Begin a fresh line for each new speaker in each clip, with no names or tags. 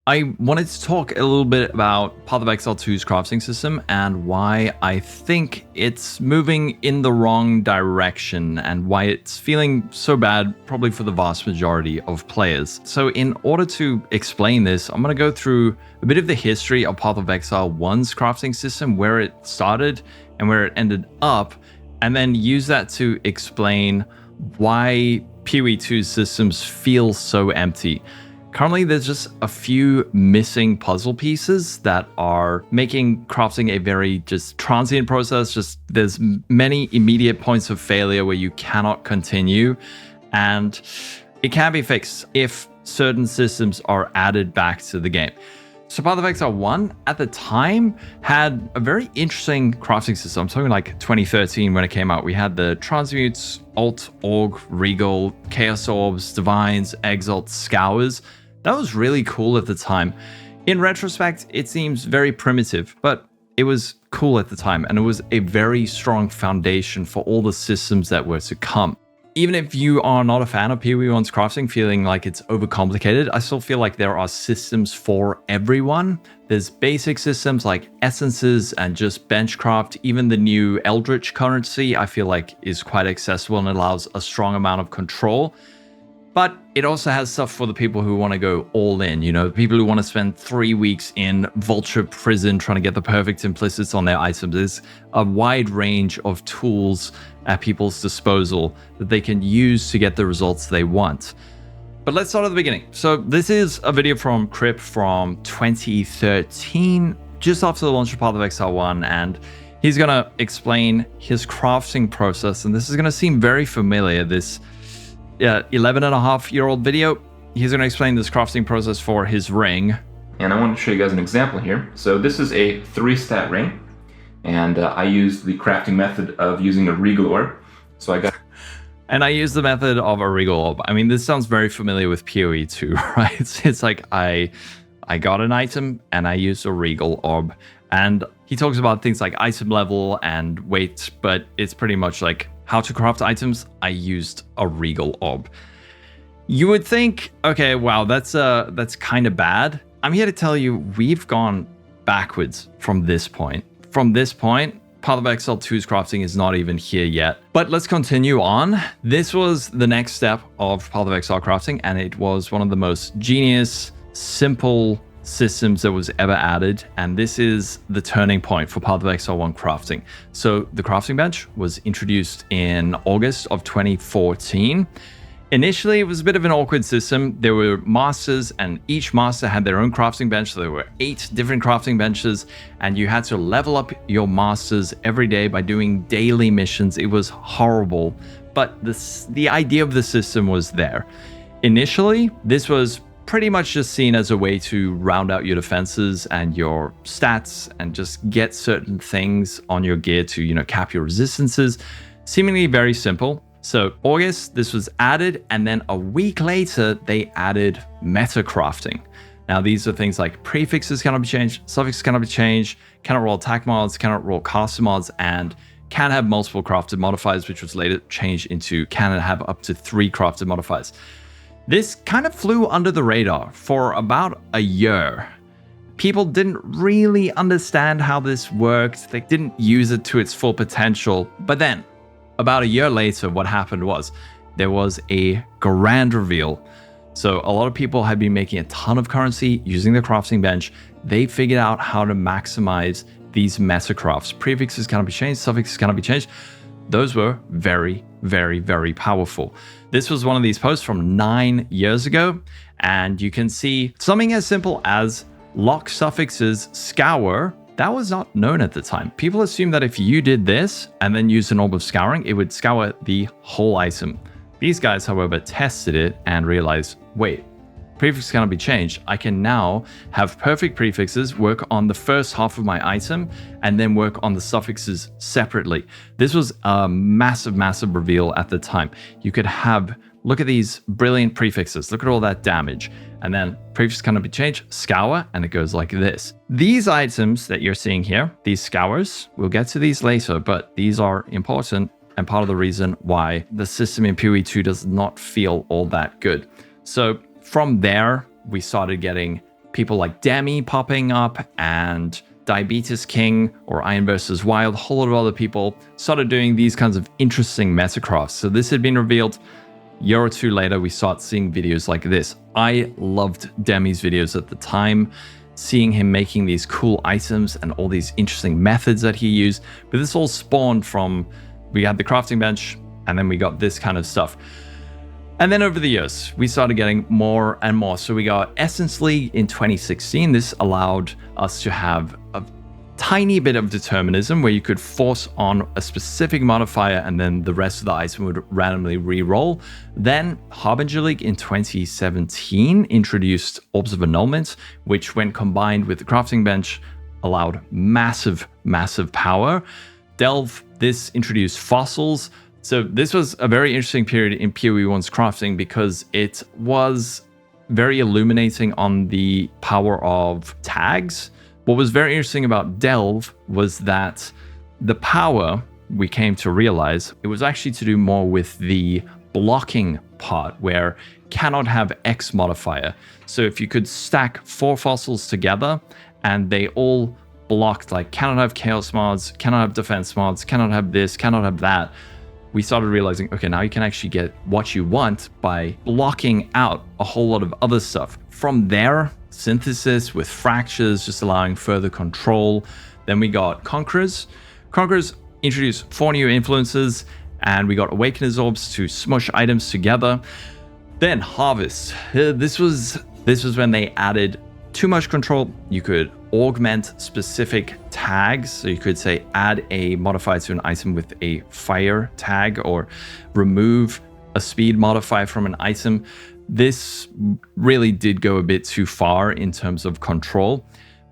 I wanted to talk a little bit about Path of Exile 2's crafting system and why I think it's moving in the wrong direction and why it's feeling so bad, probably for the vast majority of players. So in order to explain this, I'm going to go through a bit of the history of Path of Exile 1's crafting system, where it started and where it ended up, and then use that to explain why PoE 2's systems feel so empty. Currently, there's just a few missing puzzle pieces that are making crafting a very just transient process. Just there's many immediate points of failure where you cannot continue, and it can be fixed if certain systems are added back to the game. So Path of Exile 1 at the time had a very interesting crafting system. I'm talking like 2013 when it came out. We had the Transmutes, Alt, Org, Regal, Chaos Orbs, Divines, Exalt, Scours. That was really cool at the time. In retrospect, it seems very primitive, but it was cool at the time, and it was a very strong foundation for all the systems that were to come. Even if you are not a fan of PoE 1's crafting, feeling like it's overcomplicated, I still feel like there are systems for everyone. There's basic systems like essences and just benchcraft. Even the new Eldritch currency, I feel like, is quite accessible and allows a strong amount of control. But it also has stuff for the people who want to go all in, you know, people who want to spend 3 weeks in Vulture Prison trying to get the perfect implicits on their items. There's a wide range of tools at people's disposal that they can use to get the results they want. But let's start at the beginning. So this is a video from Crip from 2013, just after the launch of Path of Exile 1, and he's going to explain his crafting process, and this is going to seem very familiar, this 11-and-a-half-year-old video. He's going to explain this crafting process for his ring.
And I want to show you guys an example here. So this is a 3-stat ring, and I used the crafting method of using a Regal Orb. So I got...
And I used the method of a Regal Orb. I mean, this sounds very familiar with PoE 2, right? It's like I got an item and I used a Regal Orb. And he talks about things like item level and weight, but it's pretty much like how to craft items. I used a Regal Orb. You would think, okay, wow, that's kind of bad. I'm here to tell you we've gone backwards from this point. From this point, Path of Exile 2's crafting is not even here yet. But let's continue on. This was the next step of Path of Exile crafting, and it was one of the most genius, simple systems that was ever added, and this is the turning point for Path of Exile 1 crafting. So the crafting bench was introduced in August of 2014. Initially, it was a bit of an awkward system. There were masters, and each master had their own crafting bench. So there were 8 different crafting benches, and you had to level up your masters every day by doing daily missions. It was horrible, but the idea of the system was there. Initially, this was pretty much just seen as a way to round out your defenses and your stats and just get certain things on your gear to, you know, cap your resistances. Seemingly very simple. So August, this was added, and then a week later, they added Metacrafting. Now, these are things like prefixes cannot be changed, suffixes cannot be changed, cannot roll attack mods, cannot roll caster mods, and can have multiple crafted modifiers, which was later changed into can have up to 3 crafted modifiers. This kind of flew under the radar for about a year. People didn't really understand how this worked. They didn't use it to its full potential. But then, about a year later, what happened was there was a grand reveal. So a lot of people had been making a ton of currency using the crafting bench. They figured out how to maximize these metacrafts. Prefixes cannot be changed, suffixes cannot be changed. Those were very, very, very powerful. This was one of these posts from 9 years ago, and you can see something as simple as lock suffixes scour. That was not known at the time. People assumed that if you did this and then used an Orb of Scouring, it would scour the whole item. These guys, however, tested it and realized, wait, prefix cannot be changed. I can now have perfect prefixes, work on the first half of my item, and then work on the suffixes separately. This was a massive, massive reveal at the time. You could have, look at these brilliant prefixes. Look at all that damage. And then prefix cannot be changed, scour, and it goes like this. These items that you're seeing here, these scours, we'll get to these later, but these are important and part of the reason why the system in PoE 2 does not feel all that good. So from there, we started getting people like Demi popping up and Diabetes King or Iron vs. Wild, a whole lot of other people started doing these kinds of interesting metacrafts. So this had been revealed. A year or two later, we start seeing videos like this. I loved Demi's videos at the time, seeing him making these cool items and all these interesting methods that he used. But this all spawned from, we had the crafting bench, and then we got this kind of stuff. And then over the years, we started getting more and more. So we got Essence League in 2016. This allowed us to have a tiny bit of determinism where you could force on a specific modifier and then the rest of the item would randomly re-roll. Then Harbinger League in 2017 introduced Orbs of Annulment, which when combined with the crafting bench allowed massive, massive power. Delve, this introduced fossils. So this was a very interesting period in PoE 1's crafting because it was very illuminating on the power of tags. What was very interesting about Delve was that the power, we came to realize, it was actually to do more with the blocking part where cannot have X modifier. So if you could stack 4 fossils together and they all blocked, like cannot have chaos mods, cannot have defense mods, cannot have this, cannot have that, we started realizing, okay, now you can actually get what you want by blocking out a whole lot of other stuff. From there, synthesis with fractures, just allowing further control. Then we got Conquerors. Conquerors introduced 4 new influences, and we got Awakener's Orbs to smush items together. Then Harvest. This was when they added too much control. You could augment specific tags. So you could say add a modifier to an item with a fire tag or remove a speed modifier from an item. This really did go a bit too far in terms of control.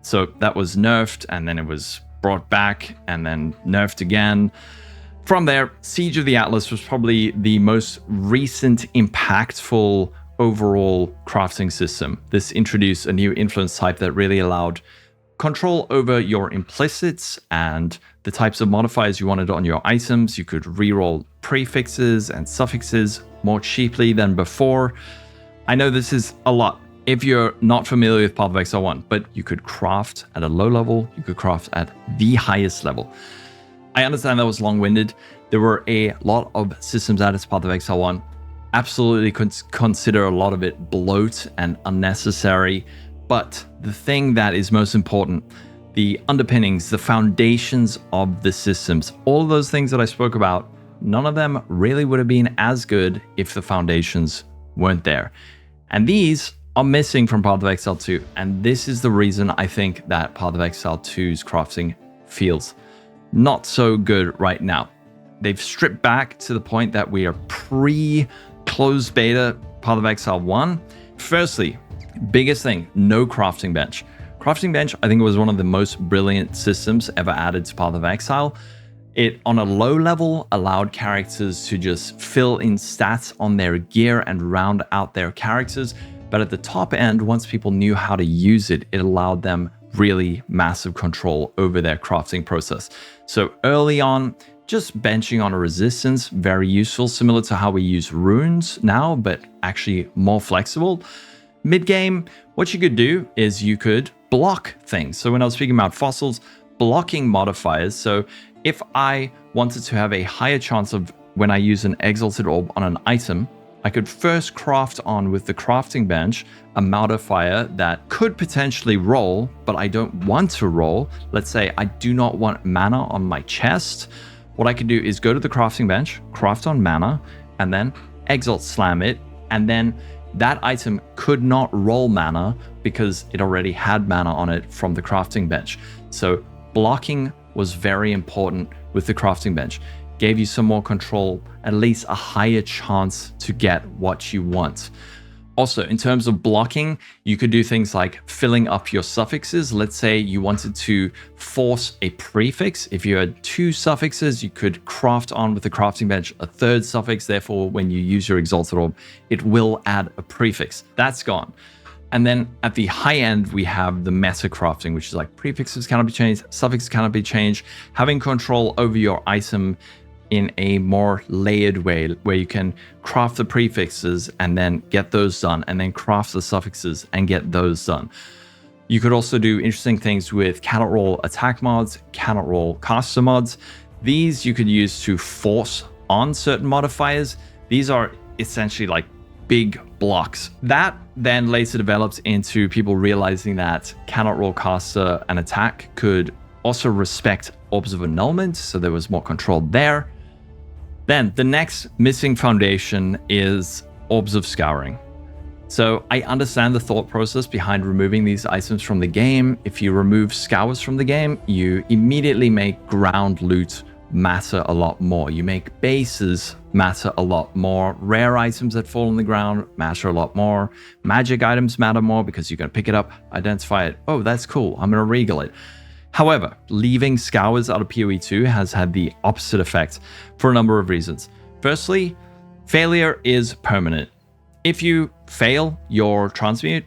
So that was nerfed and then it was brought back and then nerfed again. From there, Siege of the Atlas was probably the most recent impactful overall crafting system. This introduced a new influence type that really allowed control over your implicits and the types of modifiers you wanted on your items. You could reroll prefixes and suffixes more cheaply than before. I know this is a lot if you're not familiar with Path of Exile 1, but you could craft at a low level, you could craft at the highest level. I understand that was long-winded. There were a lot of systems added to Path of Exile 1. Absolutely consider a lot of it bloat and unnecessary. But the thing that is most important, the underpinnings, the foundations of the systems, all of those things that I spoke about, none of them really would have been as good if the foundations weren't there. And these are missing from Path of Exile 2. And this is the reason I think that Path of Exile 2's crafting feels not so good right now. They've stripped back to the point that we are pre-closed beta Path of Exile 1. Firstly, biggest thing, no crafting bench. Crafting bench, I think, was one of the most brilliant systems ever added to Path of Exile. It, on a low level, allowed characters to just fill in stats on their gear and round out their characters. But at the top end, once people knew how to use it, it allowed them really massive control over their crafting process. So early on, just benching on a resistance, very useful, similar to how we use runes now, but actually more flexible. Mid-game, what you could do is you could block things. So when I was speaking about fossils, blocking modifiers. So if I wanted to have a higher chance of when I use an Exalted Orb on an item, I could first craft on with the crafting bench a modifier that could potentially roll, but I don't want to roll. Let's say I do not want mana on my chest. What I could do is go to the crafting bench, craft on mana, and then Exalt Slam it, and then that item could not roll mana because it already had mana on it from the crafting bench. So blocking was very important with the crafting bench. Gave you some more control, at least a higher chance to get what you want. Also, in terms of blocking, you could do things like filling up your suffixes. Let's say you wanted to force a prefix. If you had 2 suffixes, you could craft on with the crafting bench a 3rd suffix. Therefore, when you use your Exalted Orb, it will add a prefix. That's gone. And then at the high end, we have the Metacrafting, which is like prefixes cannot be changed, suffixes cannot be changed, having control over your item in a more layered way where you can craft the prefixes and then get those done, and then craft the suffixes and get those done. You could also do interesting things with cannot roll attack mods, cannot roll caster mods. These you could use to force on certain modifiers. These are essentially like big blocks. That then later develops into people realizing that cannot roll caster and attack could also respect Orbs of Annulment, so there was more control there. Then the next missing foundation is Orbs of Scouring. So I understand the thought process behind removing these items from the game. If you remove scours from the game, you immediately make ground loot matter a lot more. You make bases matter a lot more. Rare items that fall on the ground matter a lot more. Magic items matter more because you can pick it up, identify it. Oh, that's cool. I'm going to regal it. However, leaving scours out of PoE 2 has had the opposite effect for a number of reasons. Firstly, failure is permanent. If you fail your transmute,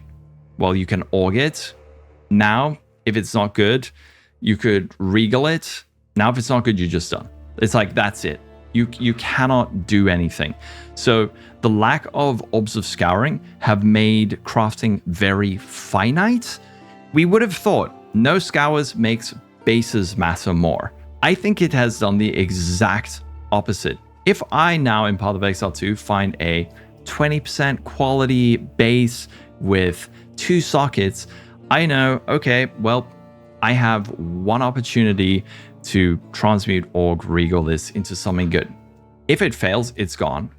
well, you can org it. Now, if it's not good, you could regal it. Now, if it's not good, you're just done. It's like, that's it. You cannot do anything. So the lack of Orbs of Scouring have made crafting very finite. We would have thought no scours makes bases matter more. I think it has done the exact opposite. If I now in Path of Exile 2 find a 20% quality base with 2 sockets, I know, okay, well, I have one opportunity to transmute, org, regal this into something good. If it fails, it's gone.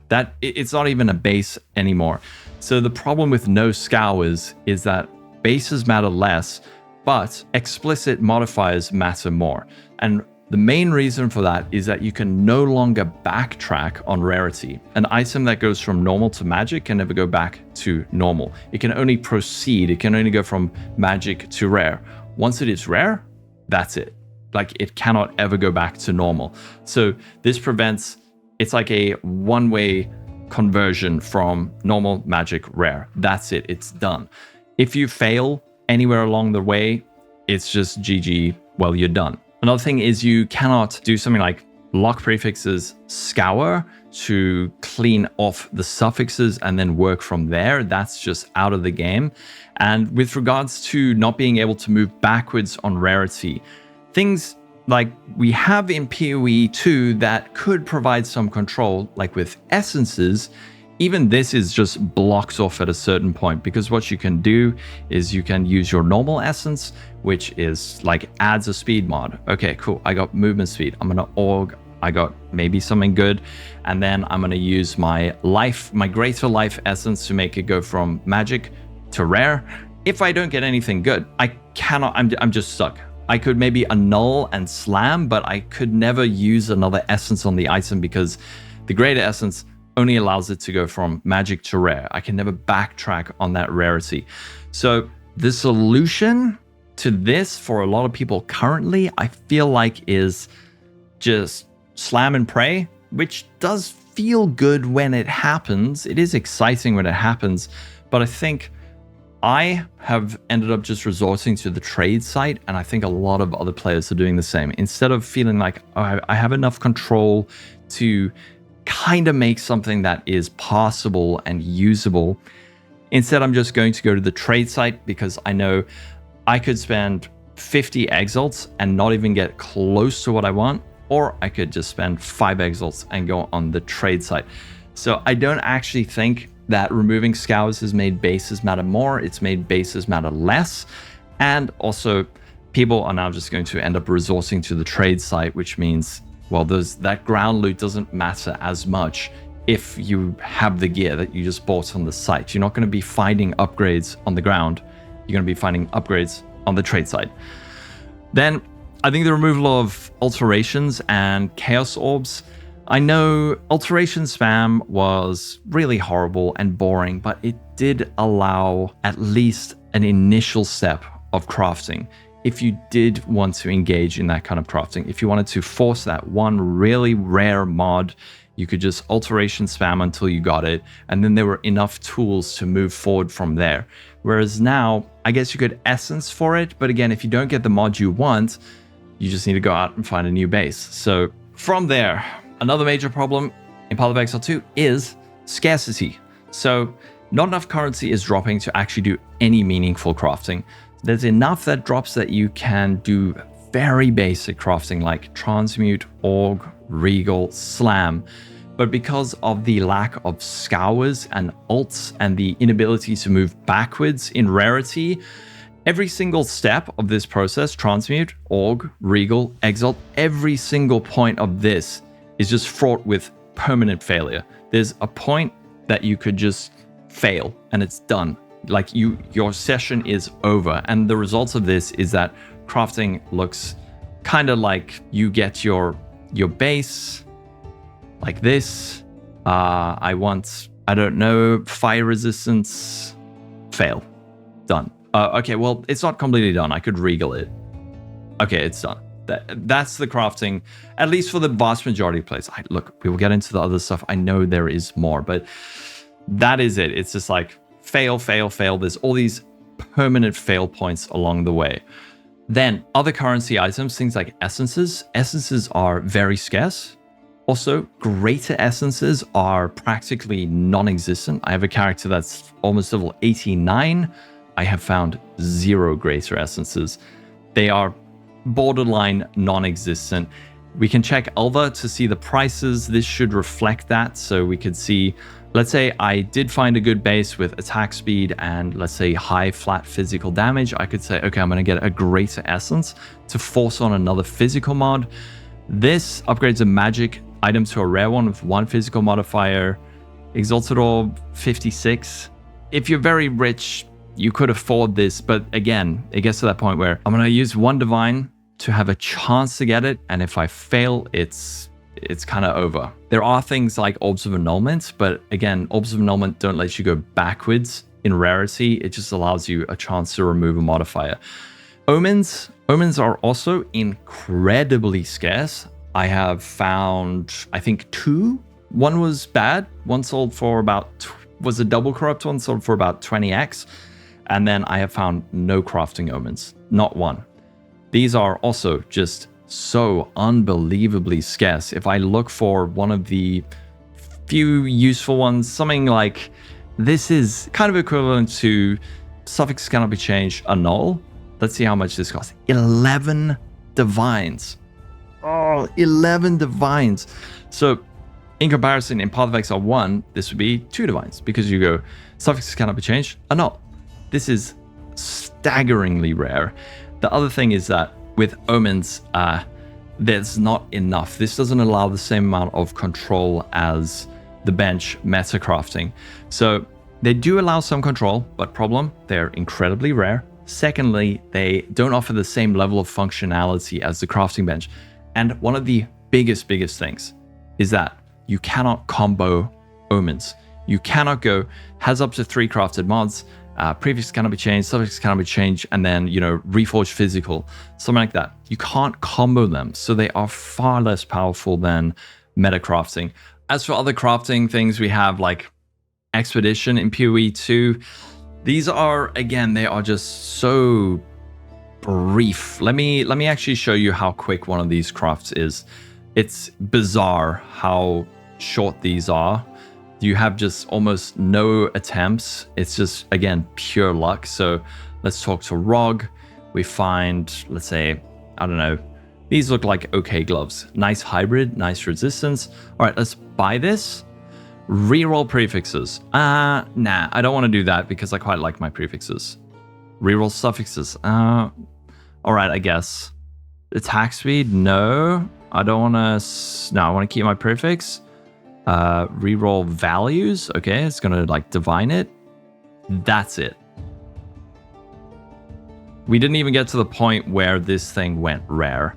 It's not even a base anymore. So the problem with no scours is that bases matter less, but explicit modifiers matter more. And the main reason for that is that you can no longer backtrack on rarity. An item that goes from normal to magic can never go back to normal. It can only proceed. It can only go from magic to rare. Once it is rare, that's it. Like, it cannot ever go back to normal. So this prevents, it's like a one-way conversion from normal, magic, rare. That's it. It's done. If you fail anywhere along the way, it's just GG. Well, you're done. Another thing is you cannot do something like lock prefixes scour to clean off the suffixes and then work from there. That's just out of the game. And with regards to not being able to move backwards on rarity, things like we have in PoE 2 that could provide some control, like with essences, even this is just blocks off at a certain point, because what you can do is you can use your normal essence, which is like adds a speed mod. Okay, cool. I got movement speed. I'm going to org. I got maybe something good. And then I'm going to use my life, my greater life essence to make it go from magic to rare. If I don't get anything good, I cannot, I'm just stuck. I could maybe annul and slam, but I could never use another essence on the item because the greater essence only allows it to go from magic to rare. I can never backtrack on that rarity. So the solution to this for a lot of people currently, I feel like, is just slam and pray, which does feel good when it happens. It is exciting when it happens, but I think I have ended up just resorting to the trade site, and I think a lot of other players are doing the same. Instead of feeling like, oh, I have enough control to kind of make something that is passable and usable, instead I'm just going to go to the trade site because I know I could spend 50 exalts and not even get close to what I want, or I could just spend 5 exalts and go on the trade site. So I don't actually think that removing scours has made bases matter more. It's made bases matter less. And also, people are now just going to end up resorting to the trade site, which means, well, that ground loot doesn't matter as much if you have the gear that you just bought on the site. You're not going to be finding upgrades on the ground. You're going to be finding upgrades on the trade site. Then, I think the removal of alterations and chaos orbs. I know alteration spam was really horrible and boring, but it did allow at least an initial step of crafting. If you did want to engage in that kind of crafting, if you wanted to force that one really rare mod, you could just alteration spam until you got it, and then there were enough tools to move forward from there. Whereas now, I guess you could essence for it, but again, if you don't get the mod you want, you just need to go out and find a new base. So from there, another major problem in Path of Exile 2 is scarcity. So not enough currency is dropping to actually do any meaningful crafting. there's enough that drops that you can do very basic crafting like transmute, org, regal, slam. But because of the lack of scours and alts and the inability to move backwards in rarity, every single step of this process, transmute, org, regal, exalt, every single point of this is just fraught with permanent failure. There's a point that you could just fail and it's done. Like your session is over. And the results of this is that crafting looks kind of like you get your base like this. I don't know, fire resistance, fail, done. Okay, well, it's not completely done. I could regal it. Okay, it's done. That's the crafting, at least for the vast majority of plays. Look, we will get into the other stuff. I know there is more, but that is it. It's just like fail, fail, fail. There's all these permanent fail points along the way. Then other currency items, things like essences. Essences are very scarce. Also, greater essences are practically non-existent. I have a character that's almost level 89. I have found 0 greater essences. They are borderline non-existent. We can check Alva to see the prices. This should reflect that. So we could see, let's say I did find a good base with attack speed and let's say high flat physical damage. I could say, okay, I'm going to get a greater essence to force on another physical mod. This upgrades a magic item to a rare one with 1 physical modifier. Exalted Orb 56. If you're very rich, you could afford this, but again, it gets to that point where I'm going to use 1 divine to have a chance to get it, and if I fail, it's kind of over. There are things like Orbs of Annulment, but again, Orbs of Annulment don't let you go backwards in rarity. It just allows you a chance to remove a modifier. Omens are also incredibly scarce. I have found, I think, 2. One was bad. One sold for was a double corrupt one, sold for about 20x. And then I have found no crafting omens, not one. These are also just so unbelievably scarce. If I look for one of the few useful ones, something like this is kind of equivalent to suffix cannot be changed, annul. Let's see how much this costs. 11 divines. Oh, 11 divines. So in comparison, in Path of Exile 1, this would be 2 divines because you go suffixes cannot be changed, annul. This is staggeringly rare. The other thing is that with omens, there's not enough. This doesn't allow the same amount of control as the bench metacrafting. So they do allow some control, but problem, they're incredibly rare. Secondly, they don't offer the same level of functionality as the crafting bench. And one of the biggest things is that you cannot combo omens. You cannot go, has up to 3 crafted mods, prefix cannot be changed, suffix cannot be changed, and then, reforge physical, something like that. You can't combo them, so they are far less powerful than metacrafting. As for other crafting things, we have like Expedition in PoE 2. These are, again, they are just so brief. Let me actually show you how quick one of these crafts is. It's bizarre how short these are. You have just almost no attempts. It's just, again, pure luck. So let's talk to Rog. We find, let's say, I don't know, these look like okay gloves. Nice hybrid, nice resistance. All right, let's buy this. Reroll prefixes. Nah, I don't want to do that because I quite like my prefixes. Reroll suffixes. All right, I guess. Attack speed, no. I don't want to, no, I want to keep my prefix. Reroll values. Okay, it's gonna like divine it. That's it. We didn't even get to the point where this thing went rare.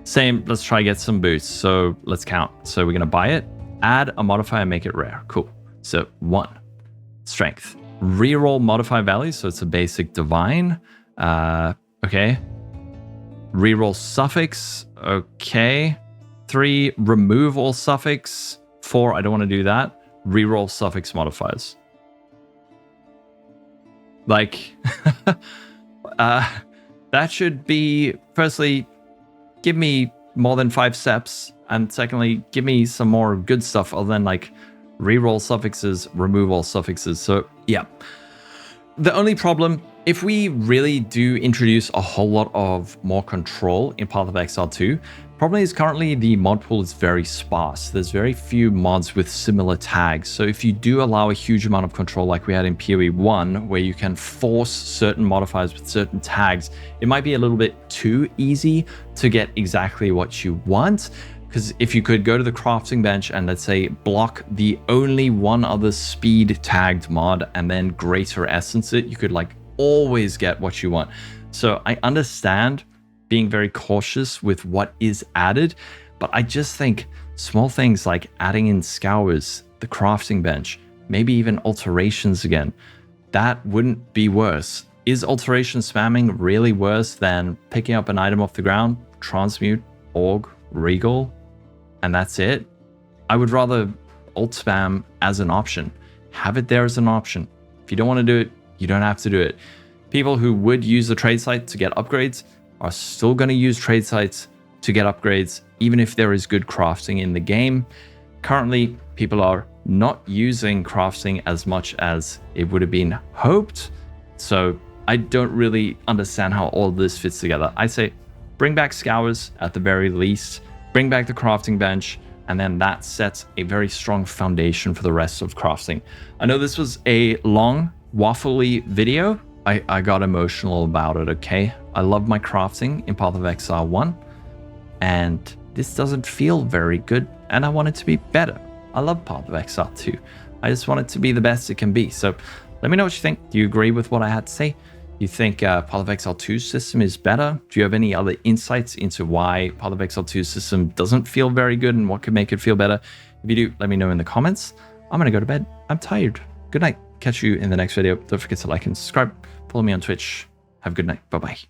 Same, let's try get some boosts. So let's count. So we're gonna buy it, add a modifier, make it rare. Cool. So 1 strength. Reroll modify values. So it's a basic divine. Okay. Reroll suffix. Okay. 3, remove all suffix. 4, I don't want to do that. Reroll suffix modifiers. Like, that should be, firstly, give me more than 5 steps. And secondly, give me some more good stuff other than like reroll suffixes, remove all suffixes. So, yeah. The only problem, if we really do introduce a whole lot of more control in Path of Exile 2, problem is currently the mod pool is very sparse. There's very few mods with similar tags. So if you do allow a huge amount of control like we had in PoE 1, where you can force certain modifiers with certain tags, it might be a little bit too easy to get exactly what you want. Because if you could go to the crafting bench and let's say block the only one other speed tagged mod and then greater essence it, you could like always get what you want. So I understand being very cautious with what is added, but I just think small things like adding in scours, the crafting bench, maybe even alterations again, that wouldn't be worse. Is alteration spamming really worse than picking up an item off the ground, transmute, org, regal, and that's it? I would rather alt spam as an option. Have it there as an option. If you don't want to do it, you don't have to do it. People who would use the trade site to get upgrades are still going to use trade sites to get upgrades, even if there is good crafting in the game. Currently, people are not using crafting as much as it would have been hoped. So I don't really understand how all this fits together. I say bring back scours at the very least. Bring back the crafting bench, and then that sets a very strong foundation for the rest of crafting. I know this was a long, waffly video. I got emotional about it, okay? I love my crafting in Path of Exile 1, and this doesn't feel very good, and I want it to be better. I love Path of Exile 2. I just want it to be the best it can be. So let me know what you think. Do you agree with what I had to say? You think Path of Exile 2's system is better? Do you have any other insights into why Path of Exile 2's system doesn't feel very good and what could make it feel better? If you do, let me know in the comments. I'm going to go to bed. I'm tired. Good night. Catch you in the next video. Don't forget to like and subscribe. Follow me on Twitch. Have a good night. Bye-bye.